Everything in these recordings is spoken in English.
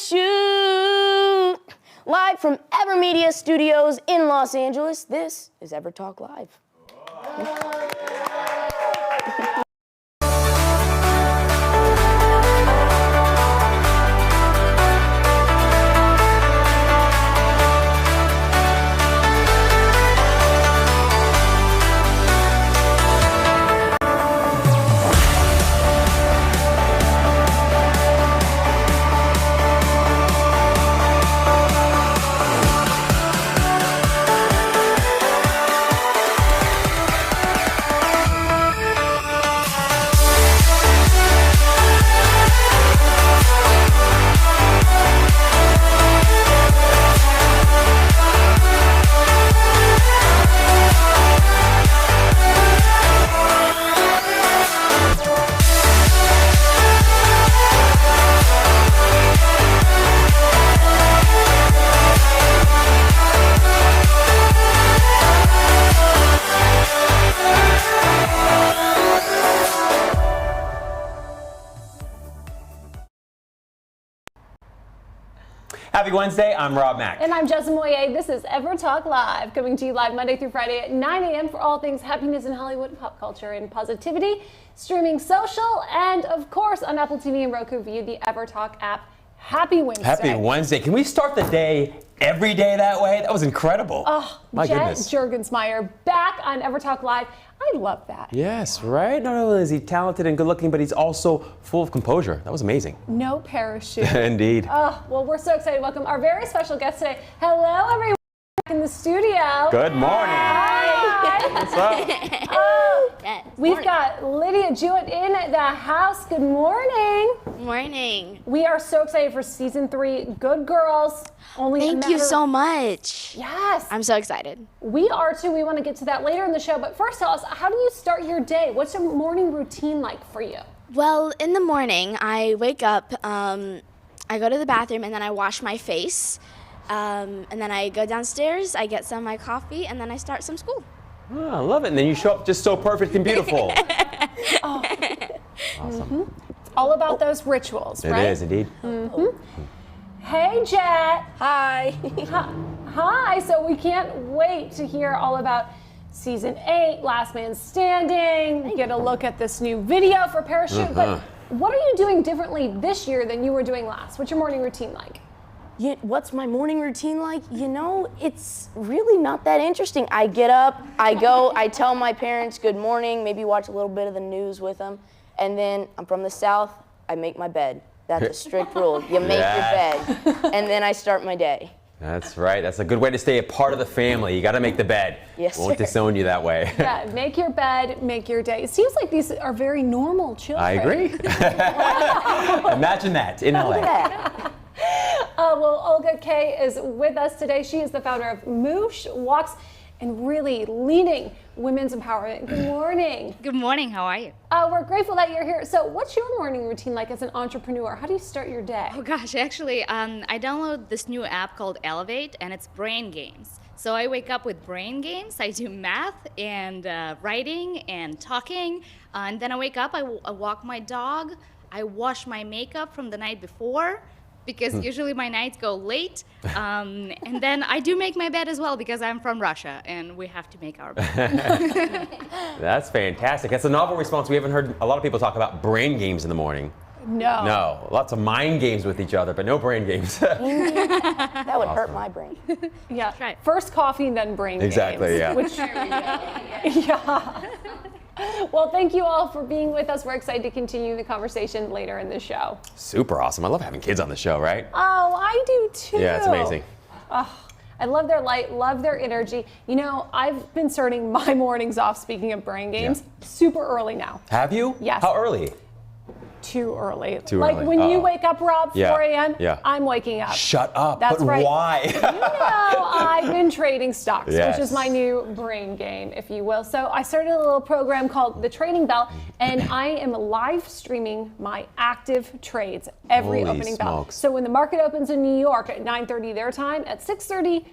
shoot. Live from EverMedia Studios in Los Angeles, this is EverTalk Live. Happy Wednesday, I'm Rob Mack. And I'm Jessica Moyer. This is EverTalk Live, coming to you live Monday through Friday at 9 a.m. for all things happiness in Hollywood, pop culture, and positivity. Streaming social, and of course on Apple TV and Roku via the EverTalk app. Happy Wednesday. Happy Wednesday. Can we start the day every day that way? That was incredible. Oh, my goodness. Jet Juergensmeyer back on EverTalk Live. I love that. Yes, right? Not only is he talented and good looking, but he's also full of composure. That was amazing. No parachute. Indeed. Oh, well, we're so excited to welcome our very special guest today. Hello, everyone back in the studio. Good morning. Hi. What's up? We've got Lydia Jewett in the house. Good morning. Morning. We are so excited for season 3, Good Girls. Thank you so much. Yes. I'm so excited. We are too. We want to get to that later in the show. But first, tell us, how do you start your day? What's your morning routine like for you? Well, in the morning, I wake up, I go to the bathroom, and then I wash my face. And then I go downstairs, I get some of my coffee, and then I start some school. Oh, I love it. And then you show up just so perfect and beautiful. Oh. Awesome. Mm-hmm. It's all about those rituals, right? It is, indeed. Mm-hmm. Hey, Jet. Hi. Hi. So we can't wait to hear all about season 8, Last Man Standing, get a look at this new video for Parachute. But what are you doing differently this year than you were doing last? What's your morning routine like? What's my morning routine like? You know, it's really not that interesting. I get up, I go, I tell my parents good morning, maybe watch a little bit of the news with them, and then I'm from the South, I make my bed. That's a strict rule. You make your bed, and then I start my day. That's right. That's a good way to stay a part of the family. You got to make the bed. Yes, Won't sir. disown you that way. Yeah, make your bed, make your day. It seems like these are very normal children. I agree. Imagine that in LA. Well, Olga Kay is with us today. She is the founder of Moosh Walks and really leading women's empowerment. Good morning. Good morning. How are you? We're grateful that you're here. So what's your morning routine like as an entrepreneur? How do you start your day? Oh gosh, actually, I downloaded this new app called Elevate, and it's brain games. So I wake up with brain games. I do math and writing and talking, and then I wake up. I walk my dog. I wash my makeup from the night before, because usually my nights go late. And then I do make my bed as well, because I'm from Russia and we have to make our bed. That's fantastic. That's a novel response. We haven't heard a lot of people talk about brain games in the morning. No. No, lots of mind games with each other, but no brain games. That would hurt my brain. Yeah. Right. First coffee, then brain Exactly, games. yeah. Yeah. Well, thank you all for being with us. We're excited to continue the conversation later in the show. Super awesome. I love having kids on the show, right? Oh, I do too. Yeah, it's amazing. Oh, I love their light, love their energy. You know, I've been starting my mornings off, speaking of brain games, super early now. Have you? Yes. How early? Too early. Too like early. when you Uh-oh. wake up, Rob, Yeah. 4 a.m., Yeah. I'm waking up. Shut up. That's but right. why? You know, I've been trading stocks, Yes. which is my new brain game, if you will. So I started a little program called The Trading Bell, and I am live streaming my active trades every Holy opening bell. smokes. So when the market opens in New York at 9:30 their time, at 6:30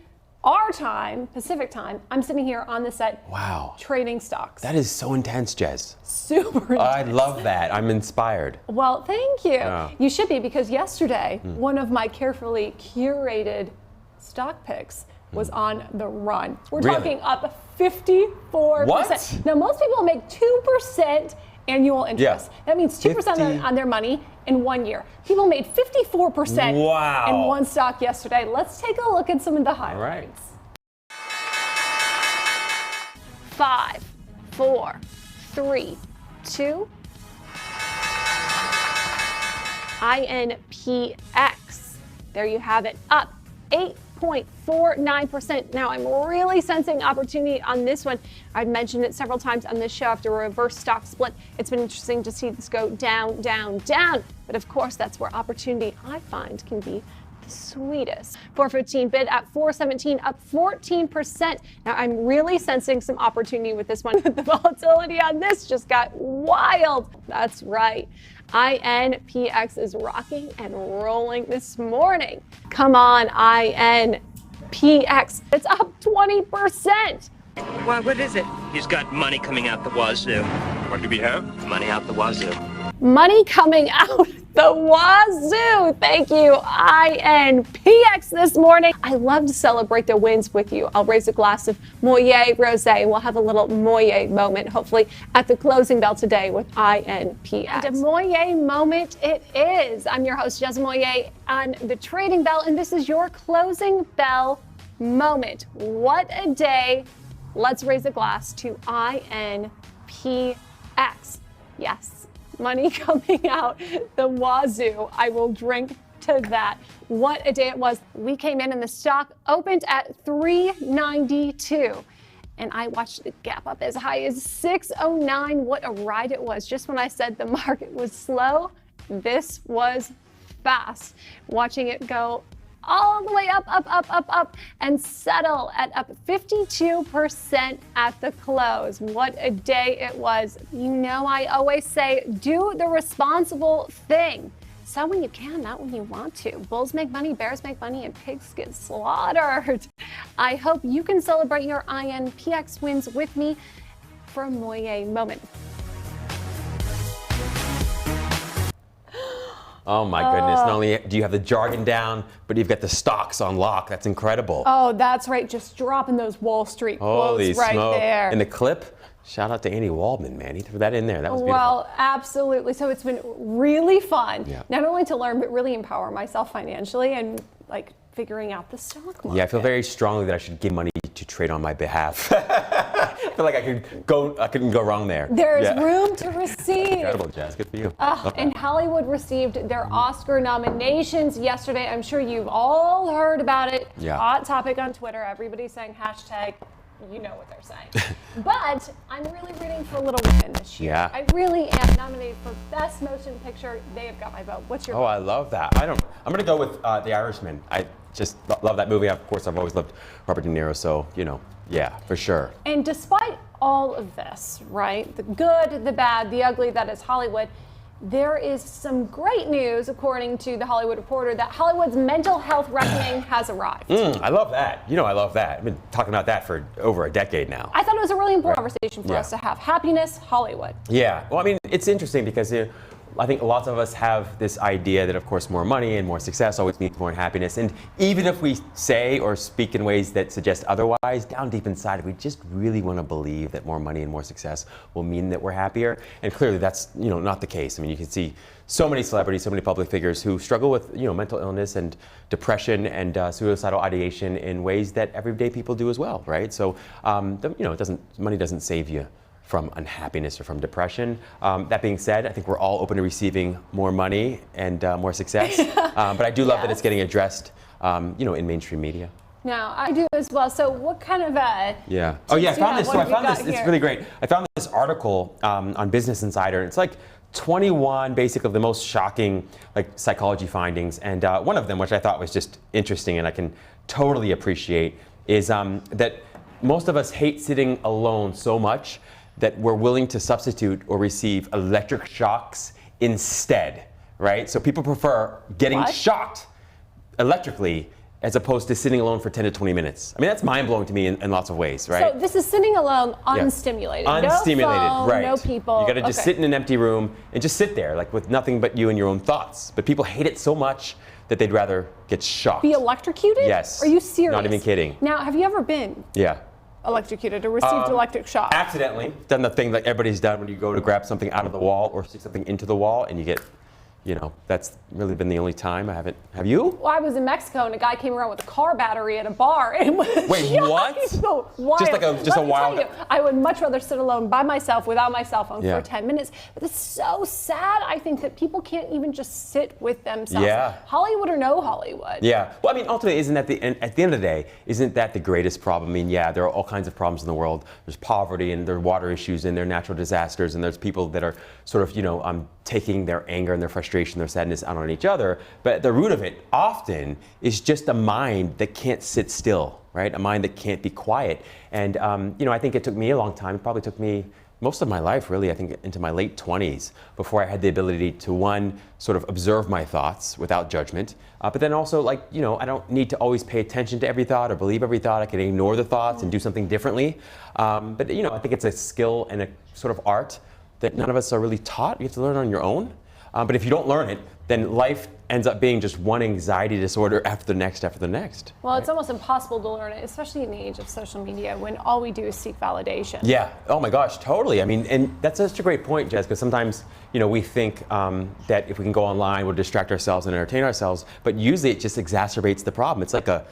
our time, Pacific time, I'm sitting here on the set Wow. trading stocks. That is so intense, Jez. Super intense. I love that. I'm inspired. Well, thank you. Yeah. You should be, because yesterday, one of my carefully curated stock picks was on the run. We're Really? talking up 54%. What? Now, most people make 2% annual interest. Yeah. That means 2% 50. on their money in 1 year. People made 54% Wow. in one stock yesterday. Let's take a look at some of the highlights. All right. 5, 4, 3, 2. INPX. There you have it, up 8.49%. Now, I'm really sensing opportunity on this one. I've mentioned it several times on this show after a reverse stock split. It's been interesting to see this go down, down, down. But of course, that's where opportunity, I find, can be the sweetest. 415 bid at 417, up 14%. Now, I'm really sensing some opportunity with this one. The volatility on this just got wild. That's right. INPX is rocking and rolling this morning. Come on, INPX. It's up 20%. Well, what is it? He's got money coming out the wazoo. What do we have? Money out the wazoo. Money coming out the wazoo. Thank you, INPX this morning. I love to celebrate the wins with you. I'll raise a glass of Moët Rosé. We'll have a little Moët moment, hopefully, at the closing bell today with INPX. And a Moët moment it is. I'm your host, Jez Moët, on the Trading Bell, and this is your closing bell moment. What a day. Let's raise a glass to INPX. Yes. Money coming out the wazoo. I will drink to that. What a day it was. We came in and the stock opened at 392. And I watched it gap up as high as 609. What a ride it was. Just when I said the market was slow, this was fast. Watching it go all the way up, and settle at up 52% at the close. What a day it was. You know, I always say, do the responsible thing. Sell when you can, not when you want to. Bulls make money, bears make money, and pigs get slaughtered. I hope you can celebrate your INPX wins with me for a Moët moment. Oh my goodness, not only do you have the jargon down, but you've got the stocks on lock. That's incredible. Oh, that's right. Just dropping those Wall Street Holy quotes right smoke. there. And the clip, shout out to Andy Waldman, man. He threw that in there. That was beautiful. Well, absolutely. So it's been really fun, Yeah. not only to learn, but really empower myself financially and like figuring out the stock market. Yeah, I feel very strongly that I should give money to trade on my behalf. I feel like I couldn't go wrong there. There's Yeah. room to receive. Incredible, Jazz. Good for you. And Hollywood received their Oscar nominations yesterday. I'm sure you've all heard about it. Yeah. Hot topic on Twitter. Everybody's saying hashtag, you know what they're saying. But I'm really rooting for Little Women this year. Yeah. I really am nominated for Best Motion Picture. They have got my vote. What's your Oh, vote? I love that. I'm going to go with The Irishman. I just love that movie. Of course, I've always loved Robert De Niro, so, yeah, for sure. And despite all of this, right, the good, the bad, the ugly that is Hollywood, there is some great news, according to The Hollywood Reporter, that Hollywood's mental health reckoning has arrived. I love that. I love that. I've been talking about that for over a decade now. I thought it was a really important conversation for Yeah. us to have. Happiness, Hollywood. Yeah. Well, I mean, it's interesting because I think lots of us have this idea that, of course, more money and more success always means more happiness. And even if we say or speak in ways that suggest otherwise, down deep inside, we just really want to believe that more money and more success will mean that we're happier. And clearly, that's not the case. I mean, you can see so many celebrities, so many public figures who struggle with mental illness and depression and suicidal ideation in ways that everyday people do as well, right? So, money doesn't save you from unhappiness or from depression. That being said, I think we're all open to receiving more money and more success. But I do love that it's getting addressed, in mainstream media. Now, I do as well. So what kind of Yeah. Oh yeah, I found this. what So I have you found this. got It's here? really great. I found this article on Business Insider. It's like 21 basically of the most shocking psychology findings, and one of them, which I thought was just interesting and I can totally appreciate, is that most of us hate sitting alone so much that we're willing to substitute or receive electric shocks instead, right? So people prefer getting What? shocked electrically as opposed to sitting alone for 10 to 20 minutes. I mean, that's mind-blowing to me in lots of ways, right? So this is sitting alone, Yeah. unstimulated. Unstimulated, no phone, right. no people. You gotta just sit in an empty room and just sit there, like with nothing but you and your own thoughts. But people hate it so much that they'd rather get shocked. Be electrocuted? Yes. Are you serious? Not even kidding. Now, have you ever been Yeah. electrocuted or received electric shock? Accidentally. Done the thing that everybody's done when you go to grab something out of the wall or stick something into the wall and you get, that's really been the only time I haven't. Have you? Well, I was in Mexico and a guy came around with a car battery at a bar. And it was Wait, what? so wild. Just like a Let me tell wild- you, I would much rather sit alone by myself without my cell phone Yeah. for 10 minutes. But it's so sad, I think, that people can't even just sit with themselves. Yeah. Hollywood or no Hollywood. Yeah. Well, I mean, ultimately, at the end of the day, isn't that the greatest problem? I mean, yeah, there are all kinds of problems in the world. There's poverty and there are water issues and there are natural disasters and there's people that are sort of, taking their anger and their frustration, their sadness out on each other. But at the root of it often is just a mind that can't sit still, right? A mind that can't be quiet. And, I think it took me a long time. It probably took me most of my life, really, I think into my late 20s before I had the ability to, one, sort of observe my thoughts without judgment. But then also, I don't need to always pay attention to every thought or believe every thought. I can ignore the thoughts and do something differently. But I think it's a skill and a sort of art that none of us are really taught. You have to learn on your own. But if you don't learn it, then life ends up being just one anxiety disorder after the next after the next. Well, it's almost impossible to learn it, especially in the age of social media when all we do is seek validation. Yeah. Oh my gosh, totally. I mean, and that's such a great point, Jess, because sometimes, we think that if we can go online, we'll distract ourselves and entertain ourselves, but usually it just exacerbates the problem. It's like a,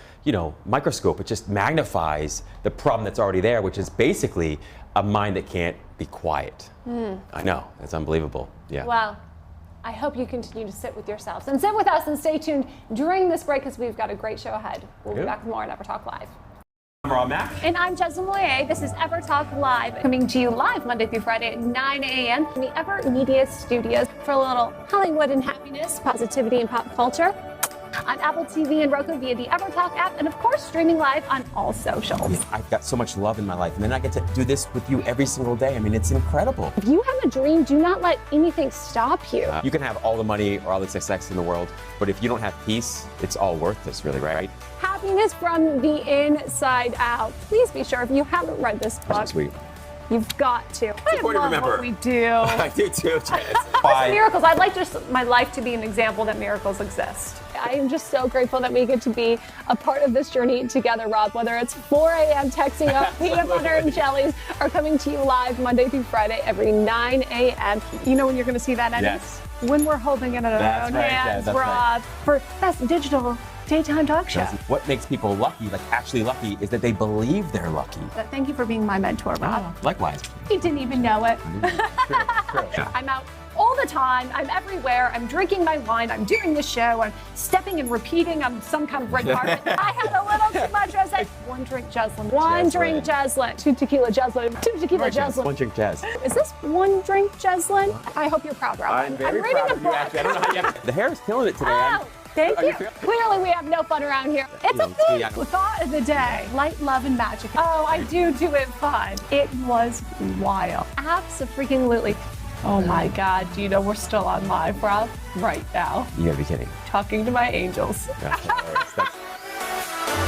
microscope. It just magnifies the problem that's already there, which is basically a mind that can't be quiet. I know. It's unbelievable. Yeah. Well, I hope you continue to sit with yourselves and sit with us and stay tuned during this break because we've got a great show ahead. We'll be back with more on EverTalk Live. I'm Rob Mack. And I'm Jessamine Moyer. This is EverTalk Live, coming to you live Monday through Friday at 9 a.m. in the Ever Media Studios for a little Hollywood and happiness, positivity, and pop culture. On Apple TV and Roku via the EverTalk app, and of course, streaming live on all socials. I've got so much love in my life, and then I get to do this with you every single day. I mean, it's incredible. If you have a dream, do not let anything stop you. You can have all the money or all the success in the world, but if you don't have peace, it's all worthless, really, right? Happiness from the inside out. Please be sure, if you haven't read this book, That's sweet. you've got to. I important to love remember. what we do. I do too, Jess. Miracles. I'd like just my life to be an example that miracles exist. I am just so grateful that we get to be a part of this journey together, Rob, whether it's 4 a.m. texting up peanut butter and jellies or coming to you live Monday through Friday every 9 a.m. You know when you're going to see that, Eddie? Yes. When we're holding it in our That's own right, hands, that's Rob, right. for Best Digital Daytime Talk Show. What makes people lucky, like actually lucky, is that they believe they're lucky. Thank you for being my mentor, Rob. Likewise. He didn't even know it. True. Yeah. I'm out all the time. I'm everywhere. I'm drinking my wine. I'm doing the show. I'm stepping and repeating on some kind of red carpet. I had a little too much. I said, one drink Jeslyn. One drink Jeslyn. 2 tequila Jeslyn. 2 tequila Jeslyn. One drink Jazz. Is this one drink Jeslyn? I hope you're proud, Rob. I'm very reading proud a of you, book. actually. I don't know how you have the hair is killing it today. Oh, thank Are you. you feeling- Clearly, we have no fun around here. It's a it's me, I thing. know. Thought of the day: light, love, and magic. Oh, I do it fun. It was wild. Absolutely. Oh my God! Do you know we're still on live, Rob? Right now, You gotta be kidding. talking to my angels. That's hilarious. That's-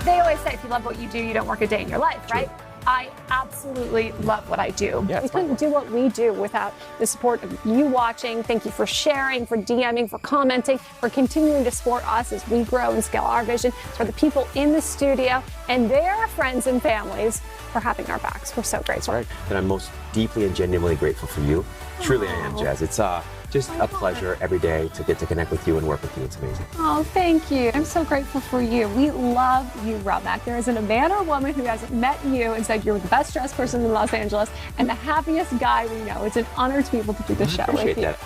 They always say if you love what you do, you don't work a day in your life, right? I absolutely love what I do. Yeah, We it's couldn't do what we do without the support of you watching. Thank you for sharing, for DMing, for commenting, for continuing to support us as we grow and scale our vision, for the people in the studio and their friends and families for having our backs. We're so grateful. Right. And I'm most deeply and genuinely grateful for you. Truly, I am, Jazz. It's just a pleasure every day to get to connect with you and work with you. It's amazing. Oh, thank you. I'm so grateful for you. We love you, Romac. There isn't a man or woman who hasn't met you and said you're the best dressed person in Los Angeles and the happiest guy we know. It's an honor to be able to do this show with Appreciate you. that.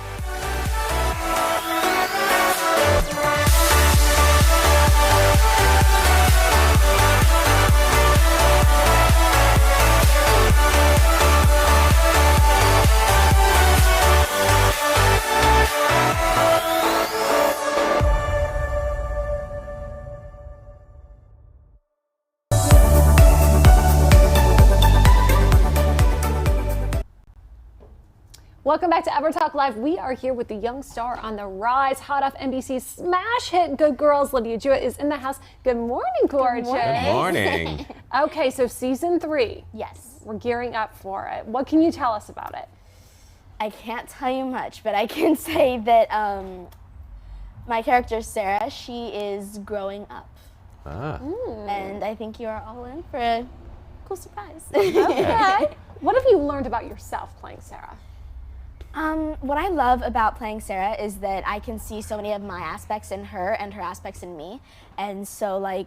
Welcome back to EverTalk Live. We are here with the young star on the rise, hot off NBC's smash hit Good Girls. Lydia Jewett is in the house. Good morning, gorgeous. Good morning. Okay, so season 3. Yes. We're gearing up for it. What can you tell us about it? I can't tell you much, but I can say that my character, Sarah, she is growing up. And I think you are all in for a cool surprise. Okay. What have you learned about yourself playing Sarah? What I love about playing Sarah is that I can see so many of my aspects in her and her aspects in me. And so, like,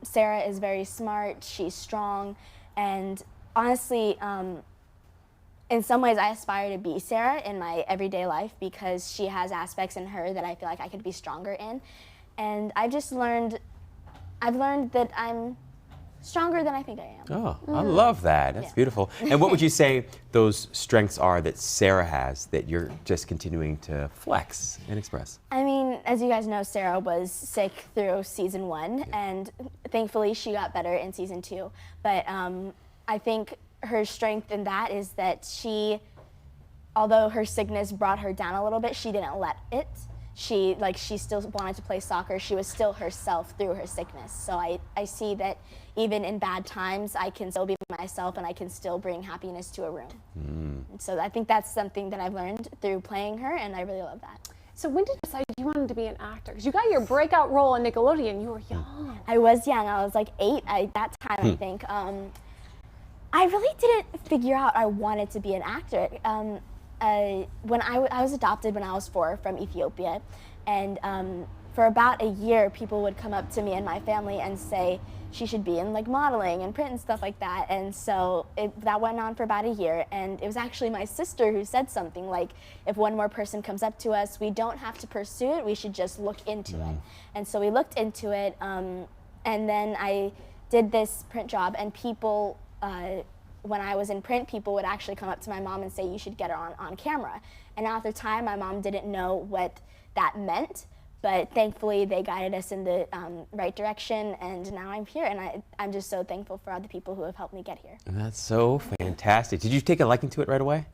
Sarah is very smart, she's strong, and honestly, in some ways I aspire to be Sarah in my everyday life because she has aspects in her that I feel like I could be stronger in. And I've learned that I'm stronger than I think I am. Oh, I love that. That's beautiful. And what would you say those strengths are that Sarah has that you're just continuing to flex and express? I mean, as you guys know, Sarah was sick through season 1, and thankfully she got better in season 2. But I think her strength in that is that she, although her sickness brought her down a little bit, she didn't let it. She still wanted to play soccer. She was still herself through her sickness. So I see that even in bad times, I can still be myself and I can still bring happiness to a room. And so I think that's something that I've learned through playing her, and I really love that. So when did you decide you wanted to be an actor? Because you got your breakout role on Nickelodeon. You were young. I was young. I was like 8 at that time, I think. I really didn't figure out I wanted to be an actor. When I was adopted when I was 4 from Ethiopia, and for about a year, people would come up to me and my family and say she should be in like modeling and print and stuff like that. And so that went on for about a year, and it was actually my sister who said something like, if one more person comes up to us, we don't have to pursue it, we should just look into it. And so we looked into it, and then I did this print job, and people, when I was in print, people would actually come up to my mom and say, you should get her on camera. And at the time, my mom didn't know what that meant, but thankfully they guided us in the right direction, and now I'm here, and I'm just so thankful for all the people who have helped me get here. That's so fantastic. Did you take a liking to it right away?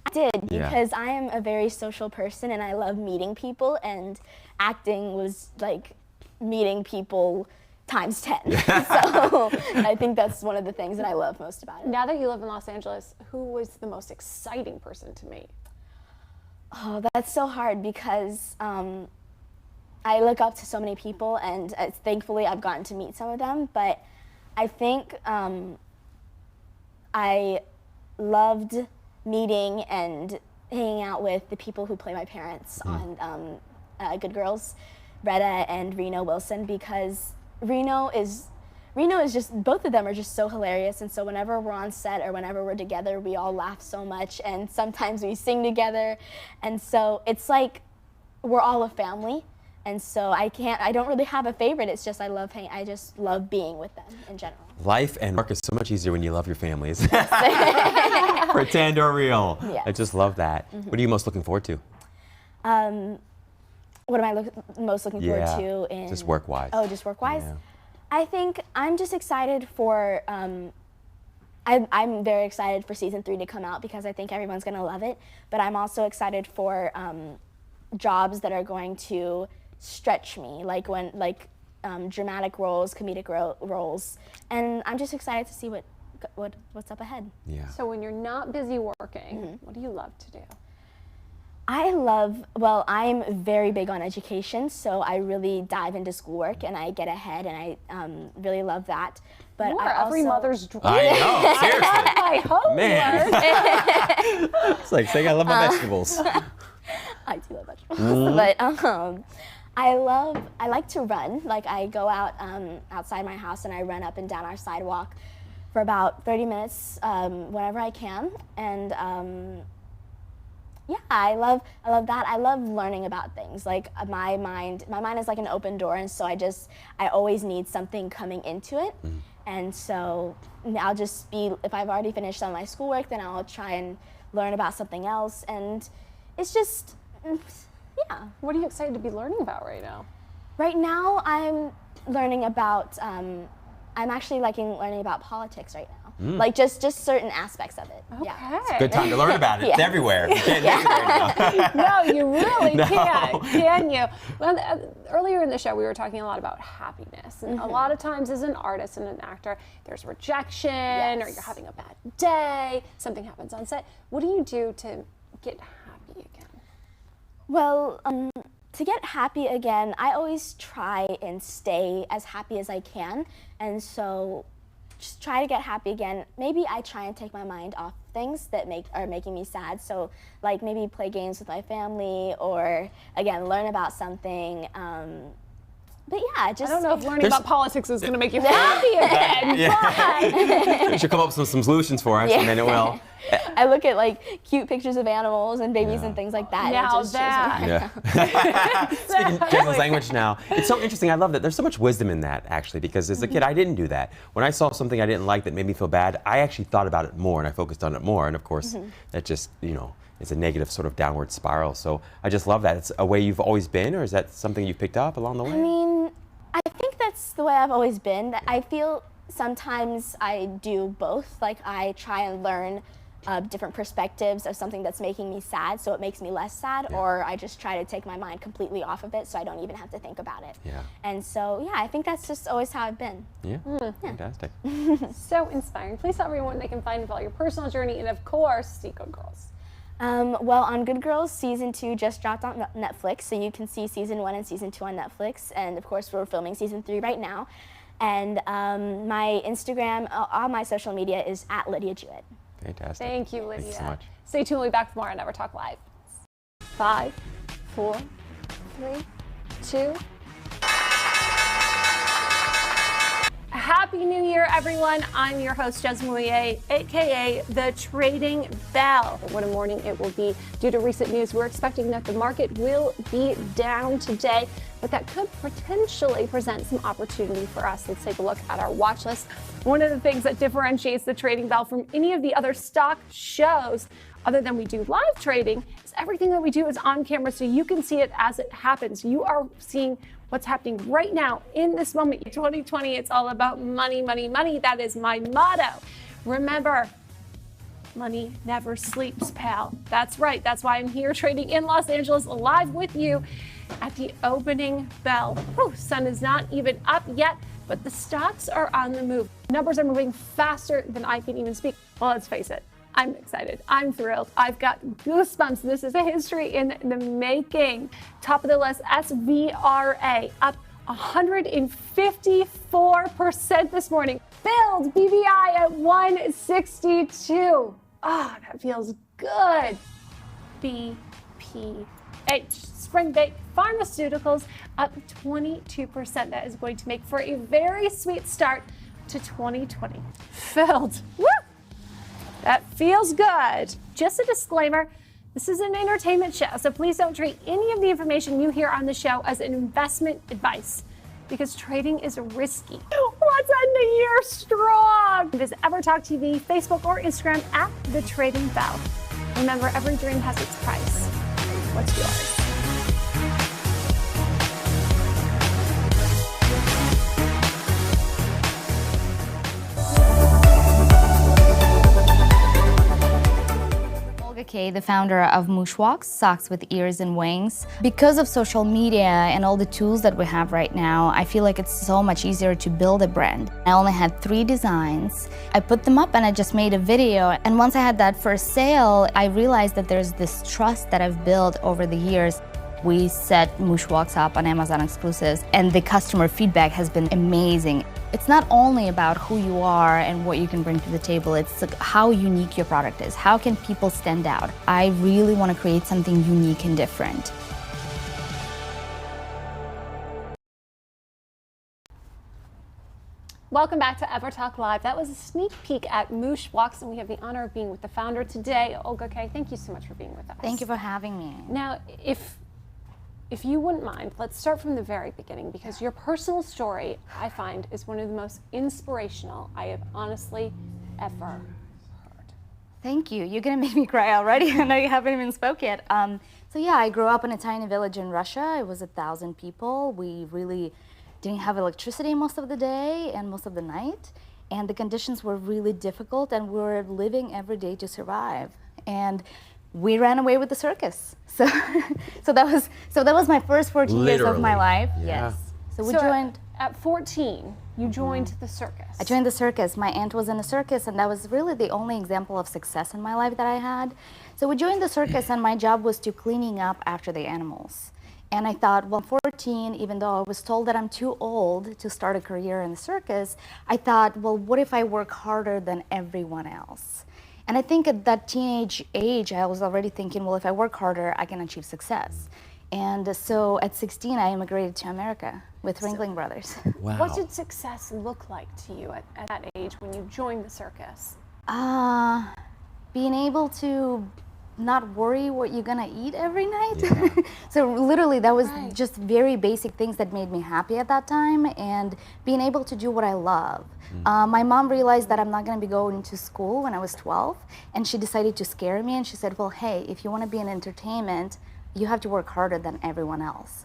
I did, because I am a very social person and I love meeting people, and acting was like meeting people times 10. So I think that's one of the things that I love most about it. Now that you live in Los Angeles, who was the most exciting person to meet? Oh, that's so hard because I look up to so many people, and thankfully I've gotten to meet some of them, but I think I loved meeting and hanging out with the people who play my parents on Good Girls, Retta and Reno Wilson, because Reno is just, both of them are just so hilarious, and so whenever we're on set or whenever we're together, we all laugh so much, and sometimes we sing together, and so it's like we're all a family, and so I don't really have a favorite. It's just I just love being with them in general. Life and work is so much easier when you love your families. Pretend or real. Yes. I just love that. What are you most looking forward to? What am I most looking forward to in just work-wise. Oh, just work-wise? Yeah. I think I'm just excited for, I'm very excited for season 3 to come out because I think everyone's gonna love it, but I'm also excited for jobs that are going to stretch me, like dramatic roles, comedic roles, and I'm just excited to see what what's up ahead. Yeah. So when you're not busy working, what do you love to do? I'm very big on education, so I really dive into schoolwork and I get ahead, and I really love that. But You I are every also, mother's dream. I know, seriously. My homework. Man. It's like saying I love my vegetables. I do love vegetables, but I like to run. Like I go out outside my house and I run up and down our sidewalk for about 30 minutes whenever I can, and yeah, I love that. I love learning about things. Like my mind is like an open door, and so I always need something coming into it. And so I'll just if I've already finished some of my schoolwork, then I'll try and learn about something else. And it's just, yeah. What are you excited to be learning about right now? Right now, I'm learning about, I'm actually liking learning about politics right now. Like just certain aspects of it. Okay. Yeah. Good time to learn about it. It's Yeah. everywhere. You can't miss it right now. No, you really No. can't, can you? Well, earlier in the show, we were talking a lot about happiness. And a lot of times as an artist and an actor, there's rejection or you're having a bad day, something happens on set. What do you do to get happy again? Well, to get happy again, I always try and stay as happy as I can. And so just try to get happy again. Maybe I try and take my mind off things that are making me sad. So like maybe play games with my family, or again, learn about something. But yeah, just I don't know if learning about politics is going to make you happy again. You should come up with some solutions for us, and then it will. I look at like cute pictures of animals and babies and things like that. and it Now just shows me- that. Yeah. Speaking Jasmine's language now, it's so interesting. I love that. There's so much wisdom in that, actually, because as a kid, I didn't do that. When I saw something I didn't like that made me feel bad, I actually thought about it more and I focused on it more. And of course, that just, it's a negative sort of downward spiral. So I just love that. It's a way you've always been, or is that something you picked up along the way? I mean, I think that's the way I've always been. I feel sometimes I do both. Like I try and learn different perspectives of something that's making me sad, so it makes me less sad, or I just try to take my mind completely off of it so I don't even have to think about it. Yeah. And so, yeah, I think that's just always how I've been. Yeah, fantastic. So inspiring. Please tell everyone they can find and follow your personal journey, and of course, Good Girls. Well, on Good Girls, season 2 just dropped on Netflix, so you can see season 1 and season 2 on Netflix. And of course, we're filming season 3 right now. And my Instagram, all my social media is @LydiaJewett. Fantastic. Thank you, Lydia. Thank you so much. Stay tuned. We'll be back with more on EverTalk Live. 5, 4, 3, 2. Happy New Year, everyone. I'm your host, Jasmine Mouillet, aka The Trading Bell. What a morning it will be. Due to recent news, we're expecting that the market will be down today, but that could potentially present some opportunity for us. Let's take a look at our watch list. One of the things that differentiates the Trading Bell from any of the other stock shows, other than we do live trading, is everything that we do is on camera, so you can see it as it happens. You are seeing what's happening right now in this moment. 2020, it's all about money, money, money. That is my motto. Remember, money never sleeps, pal. That's right. That's why I'm here trading in Los Angeles live with you at the opening bell. Whew, sun is not even up yet, but the stocks are on the move. Numbers are moving faster than I can even speak. Well, let's face it. I'm excited. I'm thrilled. I've got goosebumps. This is a history in the making. Top of the list, SVRA up 154% this morning. Build BVI at 162. Ah, that feels good. BPH, Spring-Baked Pharmaceuticals up 22%. That is going to make for a very sweet start to 2020. Filled. Woo! That feels good. Just a disclaimer, this is an entertainment show, so please don't treat any of the information you hear on the show as an investment advice, because trading is risky. Let's end the year strong. Visit EverTalk TV, Facebook, or Instagram at The Trading Bell. Remember, every dream has its price. What's yours? Kay, the founder of Mooshwalks, Socks with Ears and Wings. Because of social media and all the tools that we have right now, I feel like it's so much easier to build a brand. I only had 3 designs. I put them up and I just made a video. And once I had that first sale, I realized that there's this trust that I've built over the years. We set Mooshwalks up on Amazon exclusives, and the customer feedback has been amazing. It's not only about who you are and what you can bring to the table, it's like how unique your product is. How can people stand out? I really want to create something unique and different. Welcome back to EverTalk Live. That was a sneak peek at Mooshwalks, and we have the honor of being with the founder today, Olga Kay. Thank you so much for being with us. Thank you for having me. Now, if you wouldn't mind, let's start from the very beginning, because your personal story, I find, is one of the most inspirational I have honestly ever heard. Thank you. You're gonna make me cry already. I know you haven't even spoke yet. So yeah, I grew up in a tiny village in Russia. It was 1,000 people. We really didn't have electricity most of the day and most of the night. And the conditions were really difficult, and we were living every day to survive. And we ran away with the circus. So that was my first 14 years of my life. Yeah. Yes. So we joined. At 14, you joined the circus. I joined the circus. My aunt was in a circus, and that was really the only example of success in my life that I had. So we joined the circus, and my job was to cleaning up after the animals. And I thought, well, 14, even though I was told that I'm too old to start a career in the circus, I thought, well, what if I work harder than everyone else? And I think at that teenage age, I was already thinking, well, if I work harder, I can achieve success. And so at 16, I immigrated to America with Ringling Brothers. Wow. What did success look like to you at that age when you joined the circus? Being able to not worry what you're gonna eat every night. So literally that was just very basic things that made me happy at that time, and being able to do what I love. My mom realized that I'm not gonna be going to school when I was 12, and she decided to scare me, and she said, well, hey, if you wanna be in entertainment, you have to work harder than everyone else.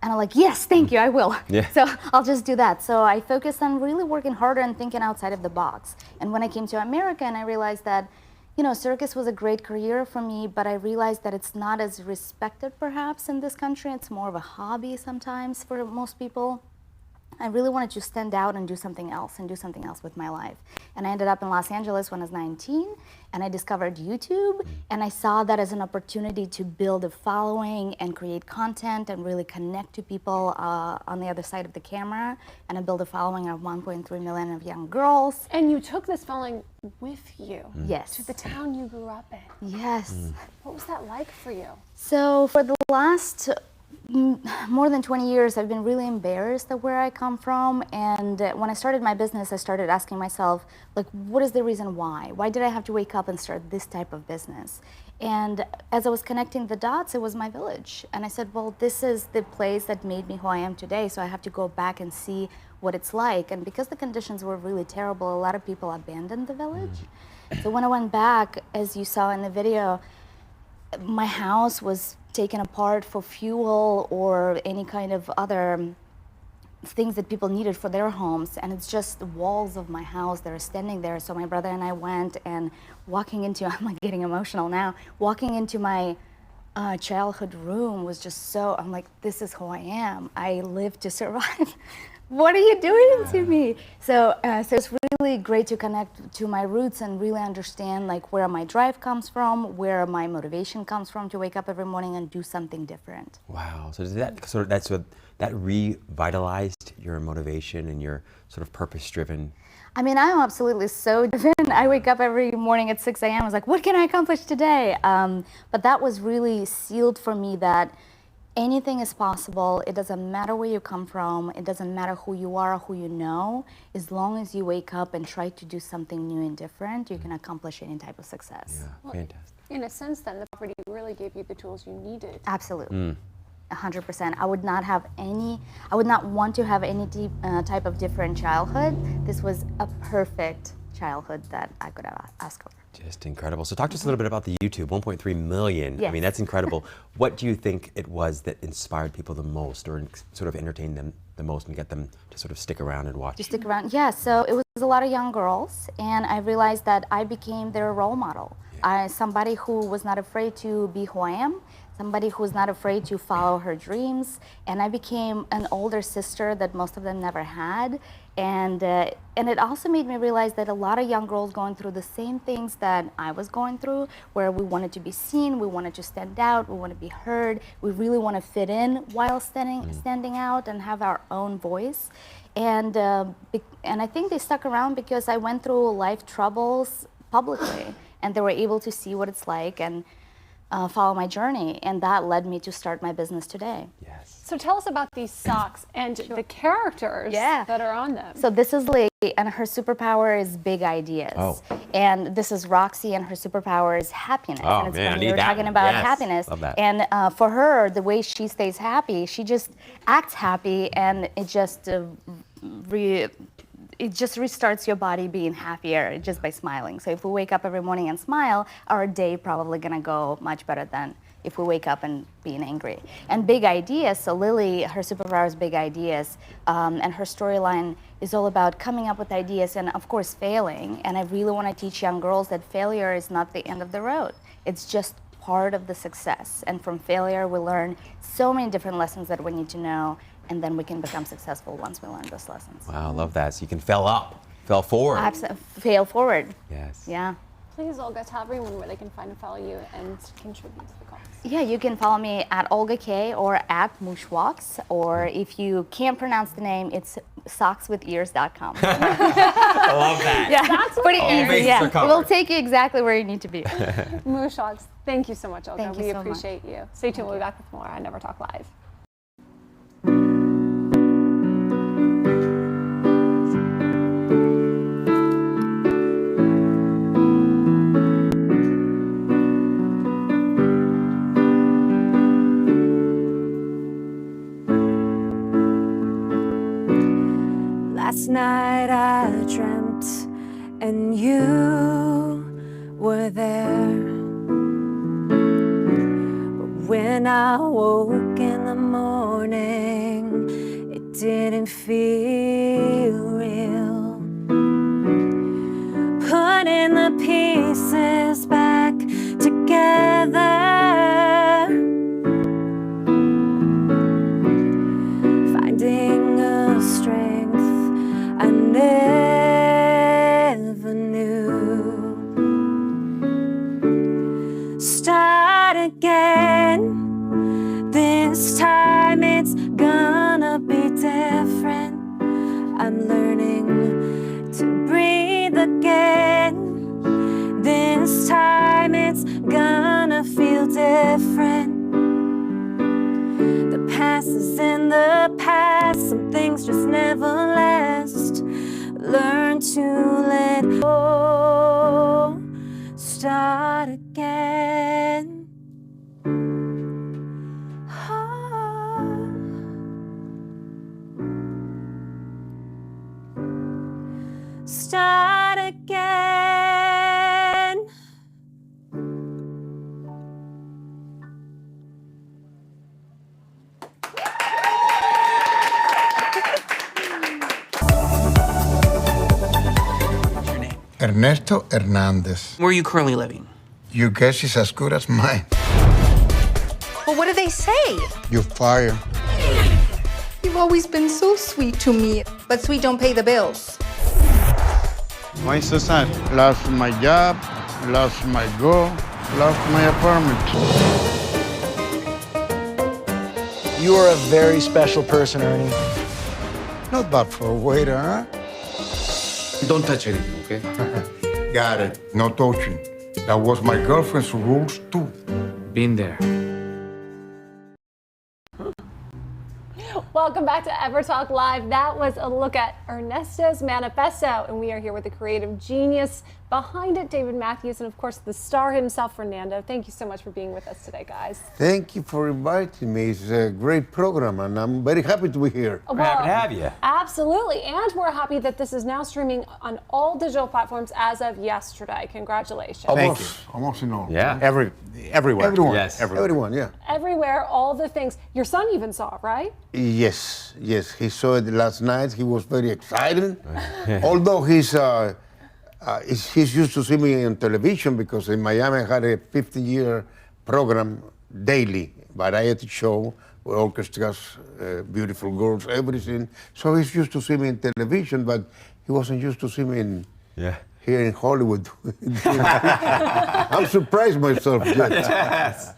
And I'm like, yes, thank you, I will. Yeah. So I'll just do that. So I focused on really working harder and thinking outside of the box. And when I came to America and I realized that, you know, circus was a great career for me, but I realized that it's not as respected perhaps in this country. It's more of a hobby sometimes for most people. I really wanted to stand out and do something else with my life. And I ended up in Los Angeles when I was 19, and I discovered YouTube, and I saw that as an opportunity to build a following and create content and really connect to people on the other side of the camera. And I built a following of 1.3 million of young girls. And you took this following with you Yes. to the town you grew up in. Yes. What was that like for you? So for the last more than 20 years, I've been really embarrassed of where I come from. And when I started my business, I started asking myself, like, what is the reason why? Why did I have to wake up and start this type of business? And as I was connecting the dots, it was my village. And I said, well, this is the place that made me who I am today, so I have to go back and see what it's like. And because the conditions were really terrible, a lot of people abandoned the village. So when I went back, as you saw in the video, my house was taken apart for fuel or any kind of other things that people needed for their homes, and it's just the walls of my house that are standing there. So my brother and I went, and walking into, I'm like getting emotional now, walking into my childhood room was just so, I'm like, this is who I am. I live to survive. What are you doing to me? So it's really great to connect to my roots and really understand like where my drive comes from, where my motivation comes from to wake up every morning and do something different. Wow. So does that revitalized your motivation and your sort of purpose-driven? I mean, I'm absolutely so driven. I wake up every morning at 6 a.m. I was like, what can I accomplish today? But that was really sealed for me that anything is possible. It doesn't matter where you come from. It doesn't matter who you are or who you know. As long as you wake up and try to do something new and different, you can accomplish any type of success. Yeah, Well, fantastic. In a sense, then, the poverty really gave you the tools you needed. Absolutely. 100%. I would not want to have any type of different childhood. This was a perfect childhood that I could have asked for. Just incredible. So talk to us a little bit about the YouTube, 1.3 million. Yes. I mean, that's incredible. What do you think it was that inspired people the most or sort of entertained them the most and get them to sort of stick around and watch? To stick around. Yeah, so it was a lot of young girls, and I realized that I became their role model. Somebody who was not afraid to be who I am, somebody who was not afraid to follow her dreams, and I became an older sister that most of them never had. And it also made me realize that a lot of young girls going through the same things that I was going through, where we wanted to be seen, we wanted to stand out, we want to be heard, we really want to fit in while standing out and have our own voice. And I think they stuck around because I went through life troubles publicly, and they were able to see what it's like and follow my journey, and that led me to start my business today. Yes. So tell us about these socks and the characters that are on them. So this is Lee, and her superpower is big ideas. Oh. And this is Roxy, and her superpower is happiness. Oh, and it's man, I funny, need we were that. talking about Yes, happiness. love that. And for her, the way she stays happy, she just acts happy, and it just restarts your body being happier just by smiling. So if we wake up every morning and smile, our day probably gonna go much better than if we wake up and being angry. And big ideas, so Lily, her superpower is big ideas, and her storyline is all about coming up with ideas and of course failing. And I really wanna teach young girls that failure is not the end of the road. It's just part of the success. And from failure, we learn so many different lessons that we need to know, and then we can become successful once we learn those lessons. Wow, I love that. So you can fail up, fail forward. Fail forward. Yes. Yeah. Please, Olga, tell everyone where they can find and follow you and contribute to the cause. Yeah, you can follow me at Olga K or at Mooshwalks, or if you can't pronounce the name, it's sockswithears.com. I love that. Yeah, that's pretty All easy. bases Yeah, are it covered. will take you exactly where you need to be. Mooshwalks, thank you so much, Olga. Thank you We so much. appreciate you. Stay tuned. We'll be back with more on EverTalk Live. Last night I dreamt and you were there. But when I woke in the morning, it didn't feel real. Putting the pieces back together, finding a strength I never knew. Start again. This time it's gonna be different. I'm learning to breathe again. This time it's gonna feel different. The past is in the past. Some things just never last. Learn to let go. Start again. Start again. Ernesto Hernandez. Where are you currently living? Your guess is as good as mine. Well, what do they say? You're fired. You've always been so sweet to me, but sweet don't pay the bills. Why so sad? Lost my job, lost my girl, lost my apartment. You are a very special person, Ernie. Not bad for a waiter, huh? Don't touch anything, okay? Got it. No touching. That was my girlfriend's rules, too. Been there. Welcome back to EverTalk Live. That was a look at Ernesto's Manifesto, and we are here with the creative genius behind it, David Matthews, and of course the star himself, Fernando. Thank you so much for being with us today, guys. Thank you for inviting me. It's a great program, and I'm very happy to be here. We're happy to have you. Absolutely, and we're happy that this is now streaming on all digital platforms as of yesterday. Congratulations. Thank you. Almost in all. Yeah. Everywhere. Everyone. Yes. Everyone, yeah. Everywhere, all the things. Your son even saw it, right? Yes. He saw it last night. He was very excited. Although he's used to see me on television because in Miami I had a 50-year program daily, variety show with orchestras, beautiful girls, everything. So he's used to see me in television, but he wasn't used to see me here in Hollywood. I'm surprised myself. Yes.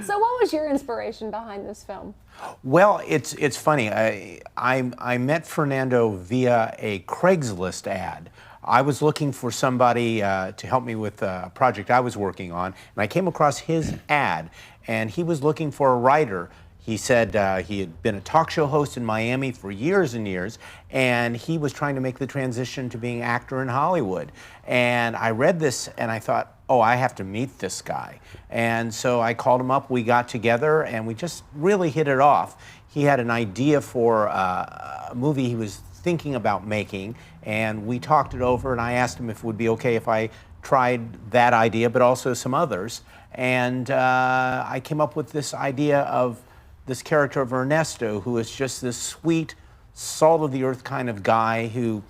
So what was your inspiration behind this film? Well, it's funny. I met Fernando via a Craigslist ad. I was looking for somebody to help me with a project I was working on, and I came across his ad, and he was looking for a writer. He said he had been a talk show host in Miami for years and years, and he was trying to make the transition to being an actor in Hollywood. And I read this, and I thought, oh, I have to meet this guy. And so I called him up, we got together, and we just really hit it off. He had an idea for a movie he was thinking about making, and we talked it over, and I asked him if it would be okay if I tried that idea, but also some others. And I came up with this idea of this character of Ernesto, who is just this sweet, salt-of-the-earth kind of guy who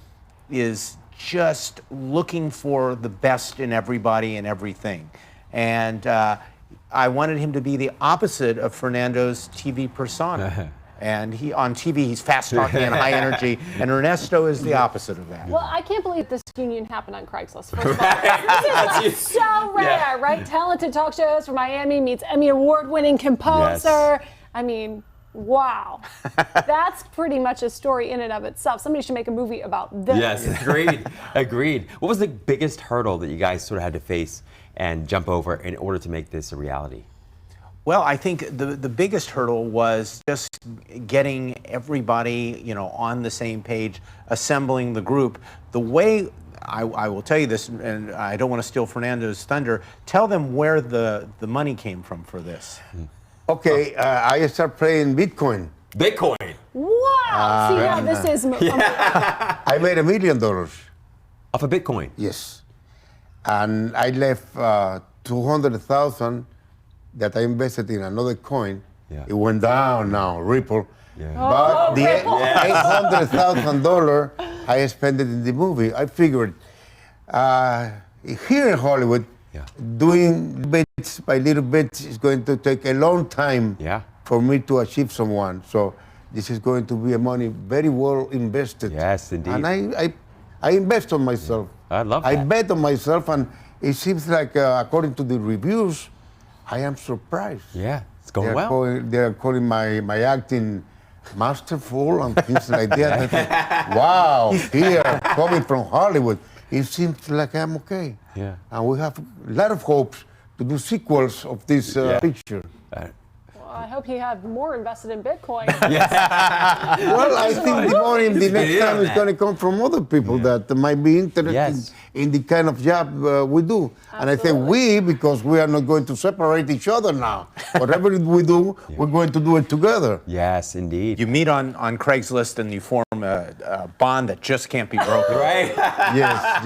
is just looking for the best in everybody and everything. And I wanted him to be the opposite of Fernando's TV persona. And on TV, he's fast-talking and high energy, and Ernesto is the opposite of that. Well, I can't believe this union happened on Craigslist. First of all, this is so rare, right? Talented talk shows from Miami meets Emmy Award-winning composer. Yes. I mean, wow. That's pretty much a story in and of itself. Somebody should make a movie about this. Yes, agreed. What was the biggest hurdle that you guys sort of had to face and jump over in order to make this a reality? Well, I think the biggest hurdle was just getting everybody, on the same page, assembling the group. The way, I will tell you this, and I don't want to steal Fernando's thunder, tell them where the money came from for this. Okay, I start playing Bitcoin. Bitcoin? Wow! See how this is. I made $1 million. Off of Bitcoin? Yes. And I left 200,000 that I invested in another coin. Yeah. It went down now, Ripple. Yeah. But the $800,000 I spent it in the movie. I figured here in Hollywood, doing bits by little bits is going to take a long time for me to achieve someone. So this is going to be a money very well invested. Yes, indeed. And I invest on myself. I love that. I bet on myself, and it seems like, according to the reviews, I am surprised. Yeah, it's going well. They're calling my acting masterful and things like that. I think, wow, here, coming from Hollywood, it seems like I'm okay. Yeah. And we have a lot of hopes to do sequels of this picture. Well, I hope you have more invested in Bitcoin. Well, I think the money the next time is going to come from other people that might be interested in the kind of job we do. Absolutely. And I think because we are not going to separate each other now. Whatever we do, we're going to do it together. Yes, indeed. You meet on Craigslist and you form a bond that just can't be broken. Right? Yes.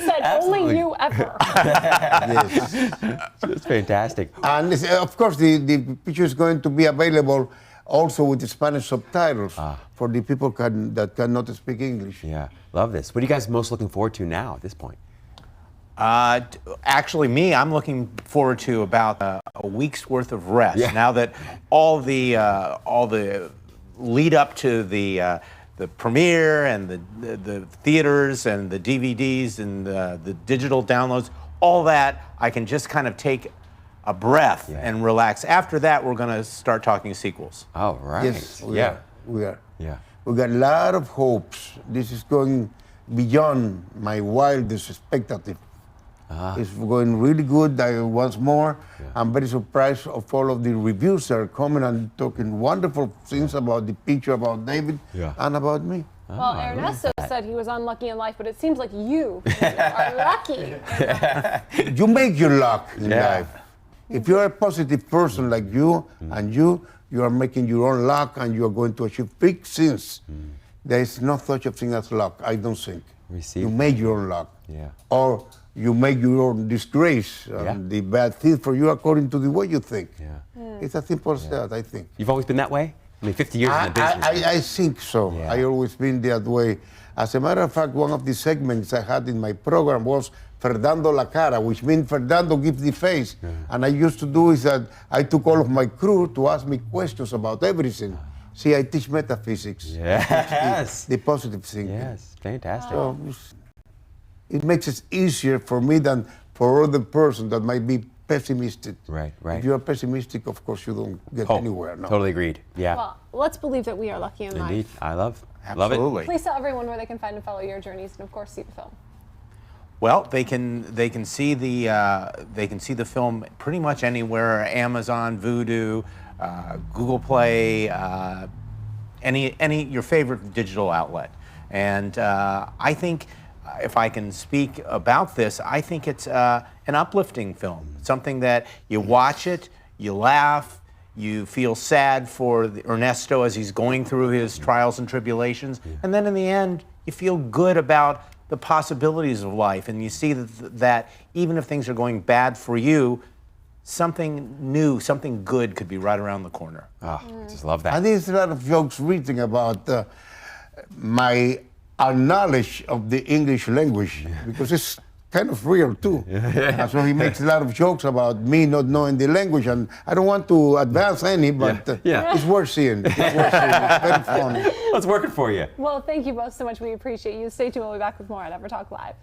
Said only you ever. Yes. It's fantastic. And of course, the picture is going to be available also with the Spanish subtitles for the people that cannot speak English. Yeah, love this. What are you guys most looking forward to now at this point? Actually, I'm looking forward to about a week's worth of rest. Yeah. Now that all the lead up to the premiere and the theaters and the DVDs and the digital downloads, all that, I can just kind of take a breath and relax. After that, we're going to start talking sequels. Oh, right. Yes, we are. Yeah. We got a lot of hopes. This is going beyond my wildest expectative. It's going really good. Once more, I'm very surprised of all of the reviews that are coming and talking wonderful things about the picture, about David, and about me. Well, Ernesto said he was unlucky in life, but it seems like you are lucky. You make your luck in life. If you're a positive person like you, and you are making your own luck, and you are going to achieve big things. There is no such a thing as luck, I don't think. You make your own luck. Or you make your own disgrace, the bad thing for you according to the way you think. It's as simple as that, I think. You've always been that way? I mean, 50 years in the business. I think so. I always been that way. As a matter of fact, one of the segments I had in my program was Fernando la cara, which means Fernando gives the face. And I used to do is that I took all of my crew to ask me questions about everything. See, I teach metaphysics. Yes. The positive thinking. Yes, fantastic. So it makes it easier for me than for other person that might be pessimistic. Right. If you're pessimistic, of course, you don't get anywhere. No. Totally agreed. Yeah. Well, let's believe that we are lucky in life. Indeed. I love Absolutely. it. Please tell everyone where they can find and follow your journeys, and of course, see the film. Well, they can see the film pretty much anywhere: Amazon, Vudu, Google Play, any your favorite digital outlet. And I think, if I can speak about this, I think it's an uplifting film. Something that you watch it, you laugh, you feel sad for Ernesto as he's going through his trials and tribulations, and then in the end, you feel good about the possibilities of life, and you see that even if things are going bad for you, something new, something good could be right around the corner. Just love that. And there's a lot of jokes reading about my knowledge of the English language, because it's kind of real too. And so he makes a lot of jokes about me not knowing the language, and I don't want to advance any, but it's worth seeing. It's worth seeing. It's very funny. Let's work it for you. Well, thank you both so much. We appreciate you. Stay tuned. We'll be back with more at EverTalk Live.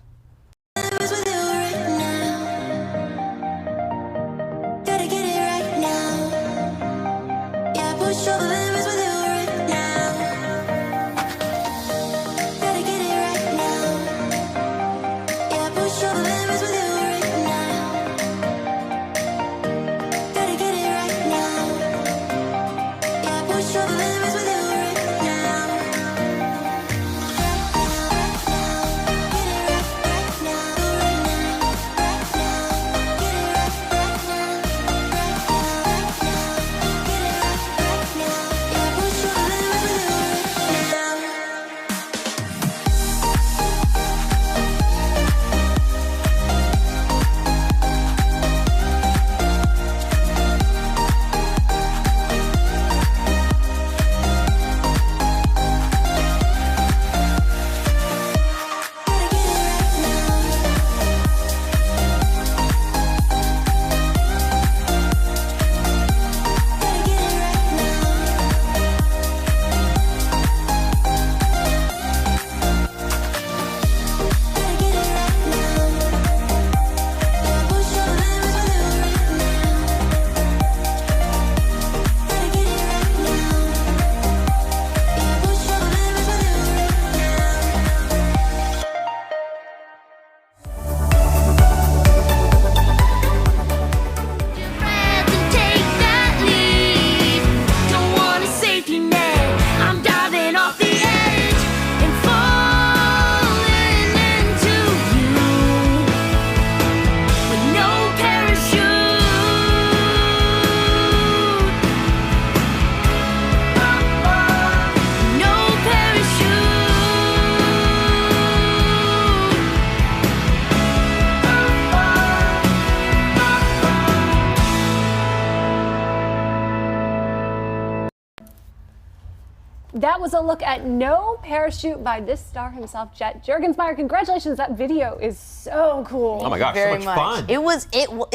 That was a look at No Parachute by this star himself, Jet Juergensmeyer. Congratulations, that video is so cool. Oh my gosh, Very so much fun. It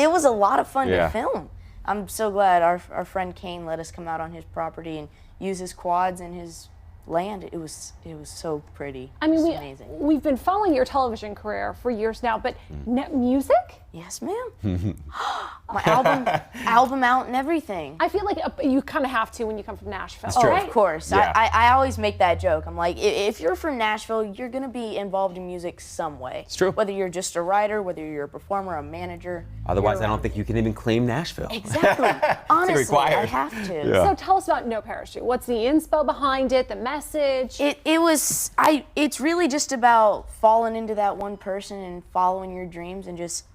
was a lot of fun to film. I'm so glad our friend Kane let us come out on his property and use his quads and his land. It was so pretty. I mean, amazing. we've been following your television career for years now, but music? Yes, ma'am. My album out and everything. I feel like you kind of have to when you come from Nashville. That's true. Of course. Yeah. I always make that joke. I'm like, if you're from Nashville, you're going to be involved in music some way. It's true. Whether you're just a writer, whether you're a performer, a manager. Otherwise, I don't think you can even claim Nashville. Exactly. Honestly, required. I have to. Yeah. So tell us about No Parachute. What's the inspo behind it, the message? It's really just about falling into that one person and following your dreams and just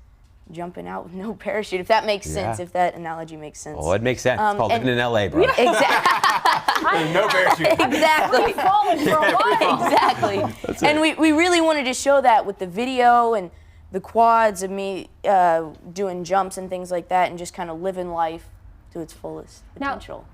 jumping out with no parachute, if that makes sense, if that analogy makes sense. Oh, it makes sense. It's called living in LA, bro. Exactly. No parachute. Exactly. Falling for a while. Exactly. And we really wanted to show that with the video and the quads of me doing jumps and things like that and just kind of living life to its fullest potential.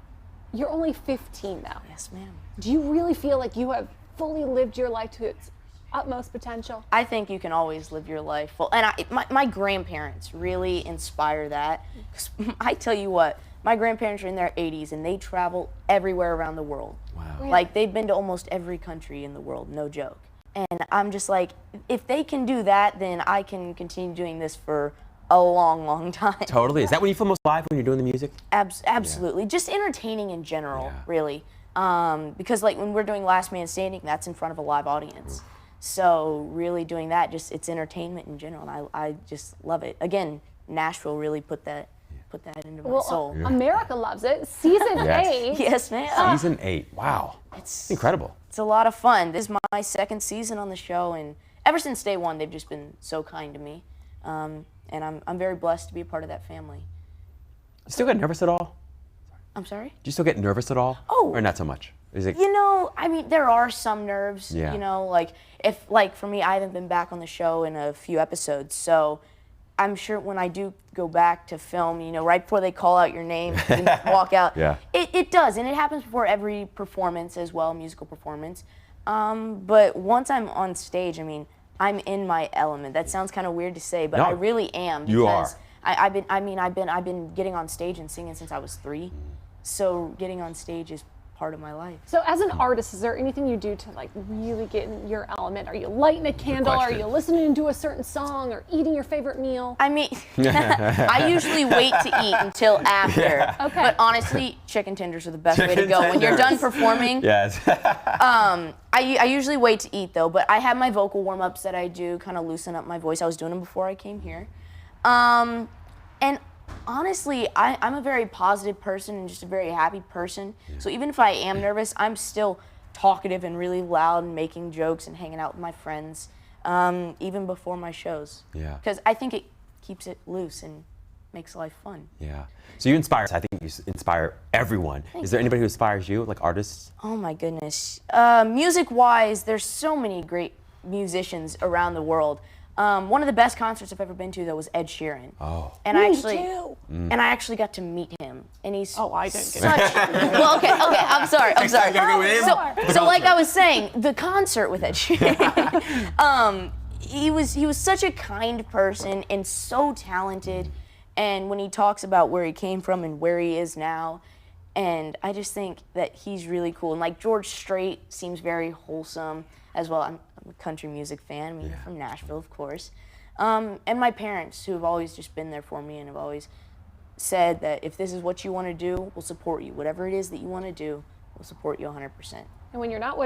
Now, you're only 15 though. Yes, ma'am. Do you really feel like you have fully lived your life to its utmost potential? I think you can always live your life full. And my grandparents really inspire that. 'Cause I tell you what, my grandparents are in their 80s and they travel everywhere around the world. Wow. Really? Like they've been to almost every country in the world, no joke. And I'm just like, if they can do that, then I can continue doing this for a long, long time. Totally. Is that when you feel most alive, when you're doing the music? Absolutely. Yeah. Just entertaining in general, really. Because like when we're doing Last Man Standing, that's in front of a live audience. So really doing that, just it's entertainment in general, and I just love it. Again, Nashville really put that into my soul. America loves it. Season 8. Yes, ma'am. Season 8. Wow. It's incredible. It's a lot of fun. This is my second season on the show, and ever since day one, they've just been so kind to me. And I'm very blessed to be a part of that family. You still get nervous at all? I'm sorry? Do you still get nervous at all? Oh. Or not so much? Is it? You know, I mean, there are some nerves. Yeah. You know, like for me, I haven't been back on the show in a few episodes, so I'm sure when I do go back to film, you know, right before they call out your name and walk out, it does, and it happens before every performance as well, musical performance. But once I'm on stage, I mean, I'm in my element. That sounds kind of weird to say, but I really am. Because you are. I've been getting on stage and singing since I was 3, so getting on stage is part of my life. So as an artist, is there anything you do to like really get in your element? Are you lighting a candle? Are you listening to a certain song or eating your favorite meal? I mean, I usually wait to eat until after. Yeah. Okay. But honestly, chicken tenders are the best way to go. When you're done performing, yes. I usually wait to eat though, but I have my vocal warm-ups that I do, kind of loosen up my voice. I was doing them before I came here. And honestly, I'm a very positive person and just a very happy person. So even if I am nervous, I'm still talkative and really loud and making jokes and hanging out with my friends, even before my shows. Yeah. Because I think it keeps it loose and makes life fun. Yeah. So you inspire, I think you inspire everyone. Is there anybody who inspires you, like artists? Oh my goodness. Music-wise, there's so many great musicians around the world. One of the best concerts I've ever been to, though, was Ed Sheeran. Oh. And I actually got to meet him, and he's I didn't such. Well, okay, I'm sorry. So like I was saying, the concert with Ed Sheeran, he was such a kind person and so talented, and when he talks about where he came from and where he is now, and I just think that he's really cool. And like George Strait seems very wholesome as well. I'm a country music fan. I mean, from Nashville, of course. And my parents, who have always just been there for me and have always said that if this is what you want to do, we'll support you. Whatever it is that you want to do, we'll support you 100%. And when you're not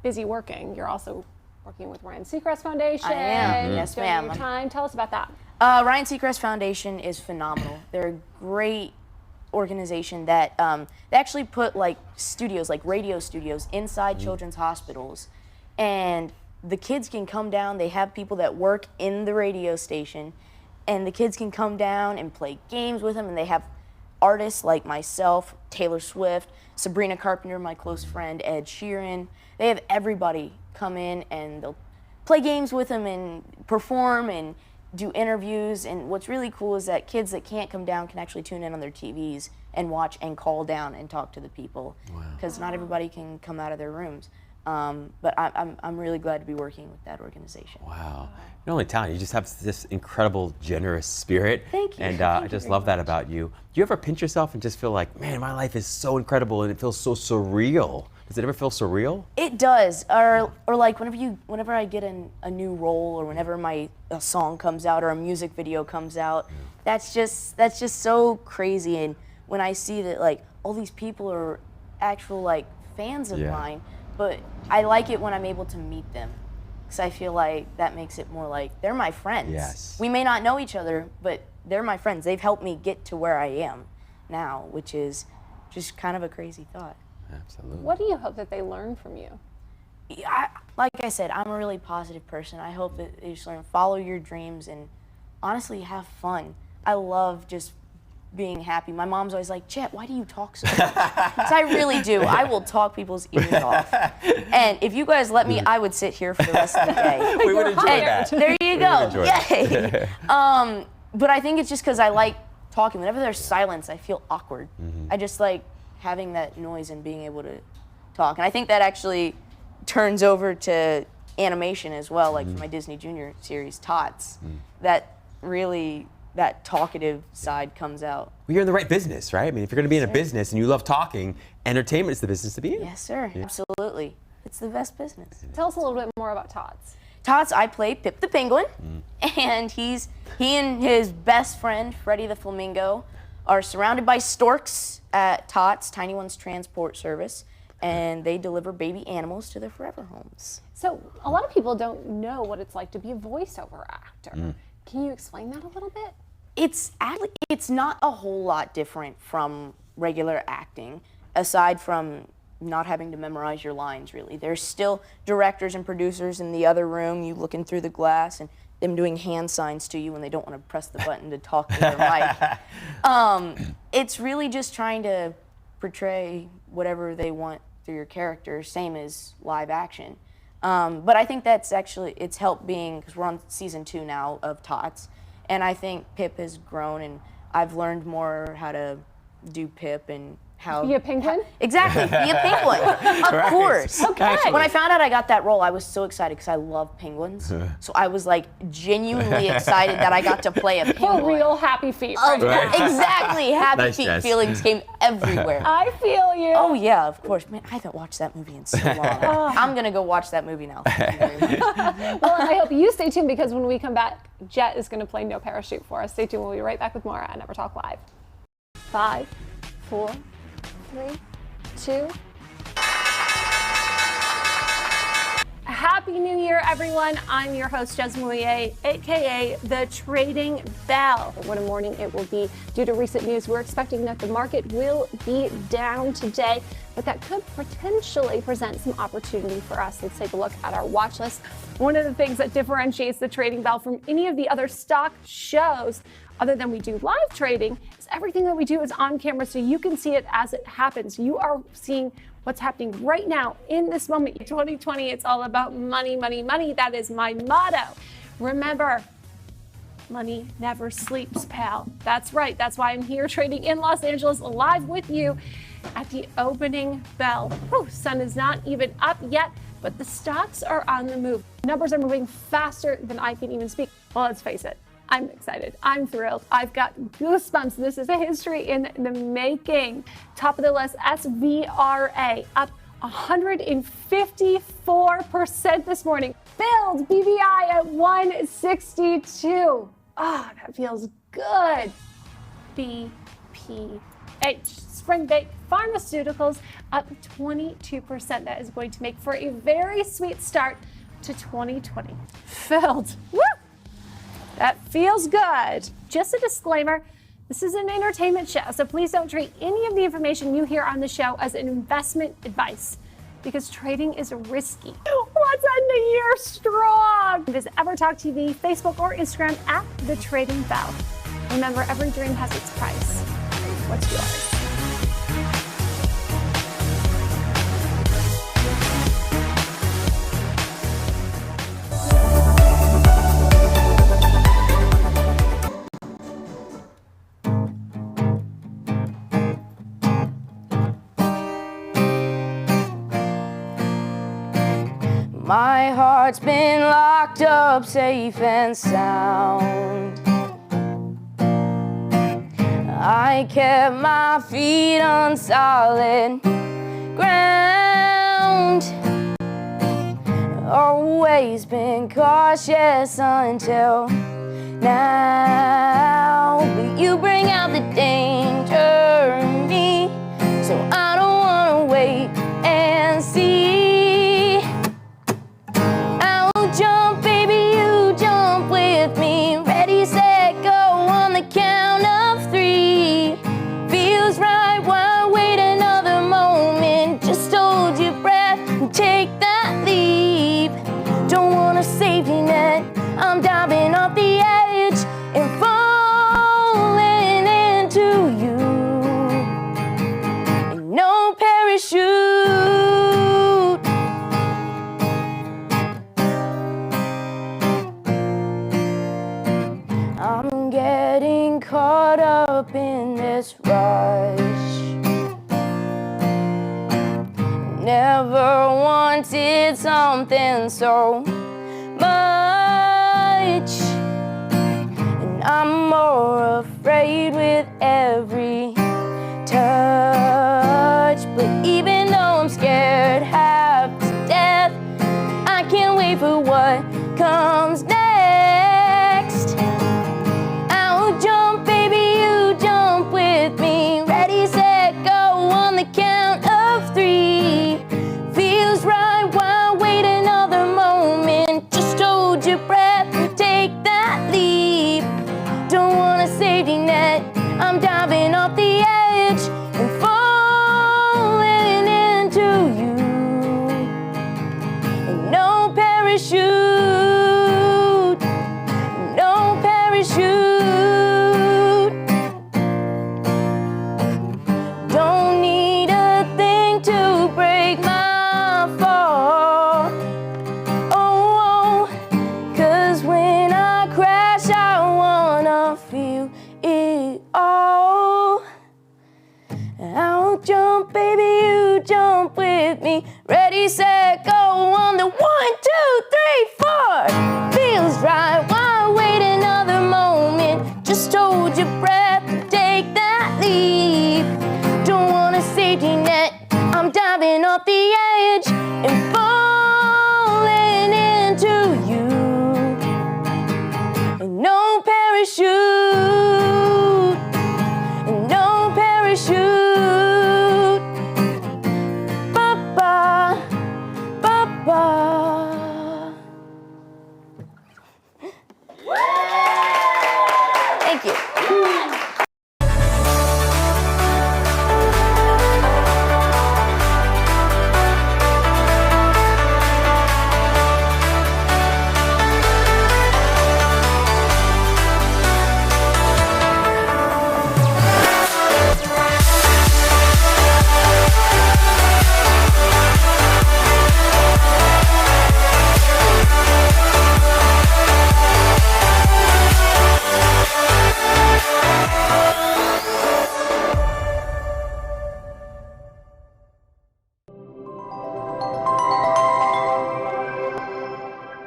busy working, you're also working with Ryan Seacrest Foundation. I am, yes ma'am. Your time. Tell us about that. Ryan Seacrest Foundation is phenomenal. They're a great organization that they actually put like studios, like radio studios, inside children's hospitals. And the kids can come down, they have people that work in the radio station, and the kids can come down and play games with them, and they have artists like myself, Taylor Swift, Sabrina Carpenter, my close friend, Ed Sheeran. They have everybody come in and they'll play games with them and perform and do interviews. And what's really cool is that kids that can't come down can actually tune in on their TVs and watch and call down and talk to the people, because not everybody can come out of their rooms. But I'm really glad to be working with that organization. Wow. Not only talent, you just have this incredible, generous spirit. Thank you. And I just love that about you. Do you ever pinch yourself and just feel like, man, my life is so incredible and it feels so surreal Does it ever feel surreal? It does, or like whenever I get a new role, or whenever a song comes out or a music video comes out, that's just so crazy. And when I see that like all these people are actual like fans of mine, but I like it when I'm able to meet them, because I feel like that makes it more like they're my friends. Yes. We may not know each other, but they're my friends. They've helped me get to where I am now, which is just kind of a crazy thought. Absolutely. What do you hope that they learn from you? Like I said, I'm a really positive person. I hope that they just learn, follow your dreams, and honestly have fun. I love just being happy. My mom's always like, Jet, why do you talk so much? Because I really do. I will talk people's ears off. And if you guys let me, I would sit here for the rest of the day. We would enjoy that. There you go. enjoy Yay. But I think it's just because I like talking. Whenever there's silence, I feel awkward. I just like having that noise and being able to talk. And I think that actually turns over to animation as well, like for my Disney Junior series, Tots. That really, that talkative side comes out. Well, you're in the right business, right? I mean, if you're going to be in a business and you love talking, entertainment is the business to be in. Yes, sir. Yeah. Absolutely. It's the best business. Tell us a little bit more about Tots. Tots, I play Pip the Penguin, and he and his best friend, Freddie the Flamingo, are surrounded by storks at Tots, Tiny Ones Transport Service, and they deliver baby animals to their forever homes. So a lot of people don't know what it's like to be a voiceover actor. Can you explain that a little bit? It's not a whole lot different from regular acting, aside from not having to memorize your lines, really. There's still directors and producers in the other room, you looking through the glass, and them doing hand signs to you when they don't want to press the button to talk to their mic. It's really just trying to portray whatever they want through your character, same as live action. But I think that's actually, it's helped being, because we're on season 2 now of Tots, and I think Pip has grown, and I've learned more how to do Pip and how... Be a penguin? Exactly, be a penguin. Of course. Okay. When I found out I got that role, I was so excited because I love penguins. So I was like genuinely excited that I got to play a penguin. For real happy feet. Exactly, happy Nice, feet Jess. feelings came everywhere. I feel you. Oh yeah, of course. Man, I haven't watched that movie in so long. I'm gonna go watch that movie now. Thank you very much. Well, and I hope you stay tuned, because when we come back, Jet is going to play No Parachute for us. Stay tuned. We'll be right back with more on EverTalk Live. 5, 4, 3, 2. Happy New Year, everyone. I'm your host, Jez Moulier, aka The Trading Bell. What a morning it will be. Due to recent news, we're expecting that the market will be down today, but that could potentially present some opportunity for us. Let's take a look at our watch list. One of the things that differentiates the Trading Bell from any of the other stock shows, other than we do live trading, is everything that we do is on camera, so you can see it as it happens. You are seeing what's happening right now in this moment. 2020, it's all about money, money, money. That is my motto. Remember, money never sleeps, pal. That's right. That's why I'm here trading in Los Angeles live with you at the opening bell. Whew, sun is not even up yet, but the stocks are on the move. Numbers are moving faster than I can even speak. Well, let's face it. I'm excited. I'm thrilled. I've got goosebumps. This is a history in the making. Top of the list, SVRA up 154% this morning. Build BBI at 162. Oh, that feels good. BPH, Spring Bake Pharmaceuticals up 22%. That is going to make for a very sweet start to 2020. Filled. Woo! That feels good. Just a disclaimer, this is an entertainment show, so please don't treat any of the information you hear on the show as an investment advice, because trading is risky. What's on the year strong? Visit EverTalk TV, Facebook, or Instagram at The Trading Bell. Remember, every dream has its price. What's yours? My heart's been locked up safe and sound. I kept my feet on solid ground. always been cautious until now, but you bring out the danger in me, so I don't wanna wait and see. I'll jump, baby, you jump with me. Ready, set, go on the count of 3. Feels right, why wait another moment? Just hold your breath and take that leap. Don't want a safety net, I'm diving off the edge and falling into you. And no parachute. I'm getting caught up in this rush. Never wanted something so much, and I'm more afraid with every touch. But even though I'm scared half to death, I can't wait for what comes next. I'll jump, baby, you jump with me. Ready, set, go on the count of 3. Feels right, why wait another moment? Just hold your breath and take that leap. Don't want a safety net, I'm diving off the edge and falling into you. And no parachute.